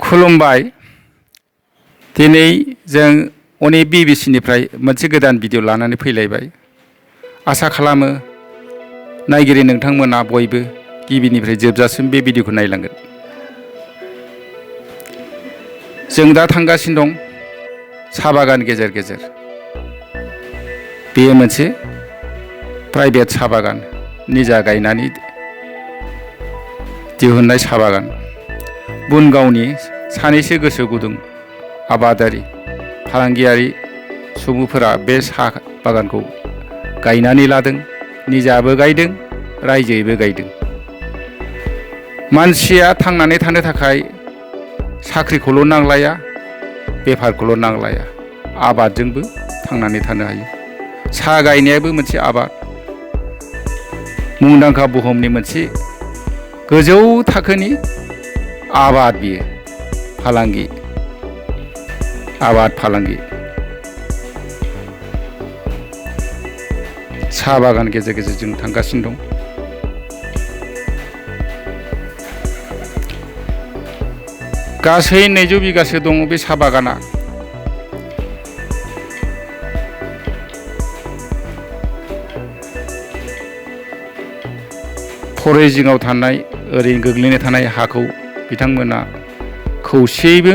खुलुमबाय। दिनै जों अनेक बिबिसिनिफ्राय मोनसे गोदान भिडिअ लानानै फैलायबाय। आसा खालामो नायगिरि नोंथांमोना बयबो गिबिनिफ्राय जोबजासिम बे भिडिअखौ नायलांगोन। जों दा थांगासिनो दं साहा बागान गेजेर गेजेर। बेयो मोनसे प्राइभेट साहा बागान, निजा गायनानै दिहुननाय साहा बागान। बुनगावनि सानैसो गोसो गुदुं आबादारि फालांगियारि सुबुंफोरा बे साहा बागानखौ गायनानै लादों। निजाबो गायदों, रायजोयैबो गायदों। मानसिया थांनानै थानो थाखाय साख्रिखौल' नांलाया, बेफारखौल' नांलाया, आबादजोंबो थांनानै थानो हायो। साहा गायनायाबो मोनसे आबाद। मुंदांखा बुहुमनि मोनसे गोजौ थाखोनि आबाद, बियो फालांगि, आबाद फालांगि। साहा बागान गेजेर गेजेर जों थांगासिनो दं। गासै 200 बिगासो दङ बे साहा बागाना। फरे जिङाव थानाय ओरैनो गोग्लैना थानाय हाखौ बिथांमोना खौसेयैबो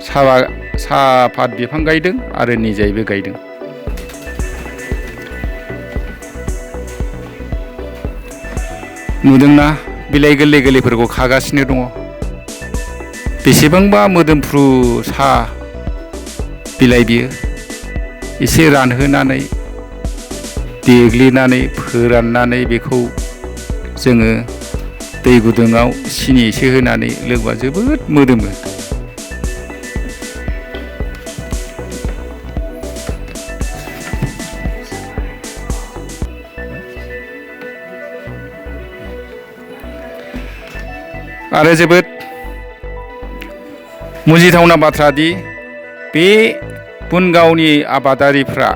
साहापात बिफां गायदों आरो निजायैबो गायदों। नुदोंना बिलाइ गोरलै गोरलैफोरखौ खागासिनो दङ। बेसेबांबा मोदोमफ्रु साहा बिलाइ बियो। एसे रानहोनानै देग्लिनानै फोराननानै बेखौ जोङो दै गुदुङाव सिनि एसे होनानै लोंबा जोबोद मोदोमो। आरो जोबोद मुजिथावना बाथ्रा दि बे बुनगावनि आबादारिफ्रा,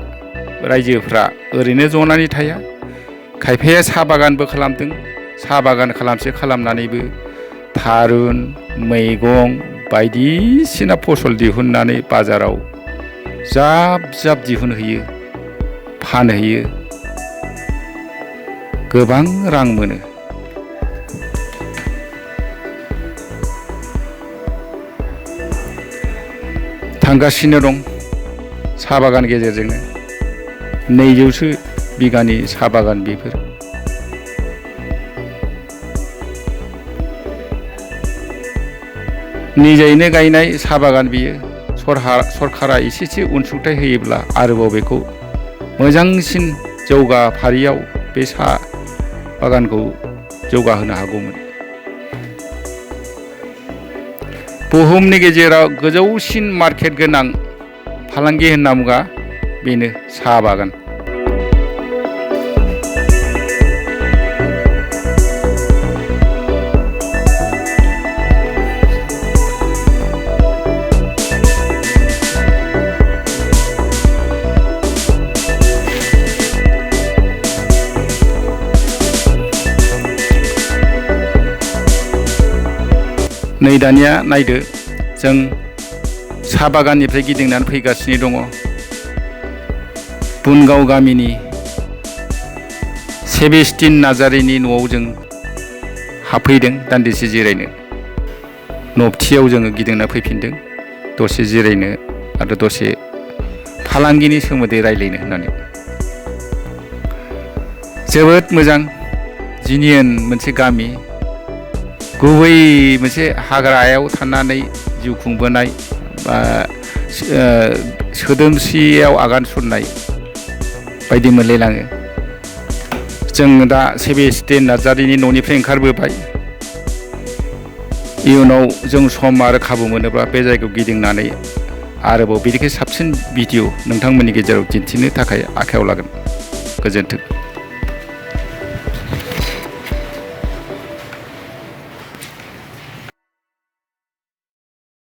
रायजोफ्रा ओरैनो जनानै थाया। खायफाया साहा बागानबो खालामदों। साहा बागान खालामनानैबो थारुन, मैगं बायदिसिना फसल दिहुननानै बाजाराव जाब जाब दिहुनहैयो, फानहैयो, गोबां रां मोनो। थांगासिनो दं साहा बागान गेजेरजोंनो। 200सो बिगानि साहा बागान बेफोर। निजायैनो गायनाय साहा बागान बियो। सरकारा एसेसो अनसुंथाइ होयोब्ला आरोबाव बेखौ मोजांसिन जौगाफारियाव बे साहा बागानखौ जौगाहोनो हागौमोन। बुहुमनि गेजेराव गोजौसिन मार्केट गोनां फालांगि होनना बुङा बेनो साहा बागान। नै दानिया नायदो, जों साहा बागाननिफ्राय गिदिंनानै फैगासिनो दङ। बुनगाव गामिनि सेबेस्टिन नार्जारिनि न'आव जों हाबफैदों दान्दिसे जिरायनो। नबथियाव जोङो गिदिंना फैफिनदों दसे जिरायनो आरो दसे फालांगिनि सोमोन्दै रायलायनो होननानै। जोबोद मोजां जिनियन मोनसे गामि। गुबै मोनसे हाग्रायाव थानानै जिउ खुंबोनाय बा सोदोमस्रियाव आगान सुरनाय बायदि मोनलायलाङो। जों दा सेबेस्टिन नार्जारिनि न'निफ्राय ओंखारबोबाय। इयुनाव जों सम आरो खाबु मोनोब्ला बे जायगायाव गिदिंनानै आरोबाव बेनिख्रुइ साबसिन भिडिअ नोंथांमोननि गेजेराव दिन्थिनो थाखाय आखायाव लागोन। गोजोन्थों।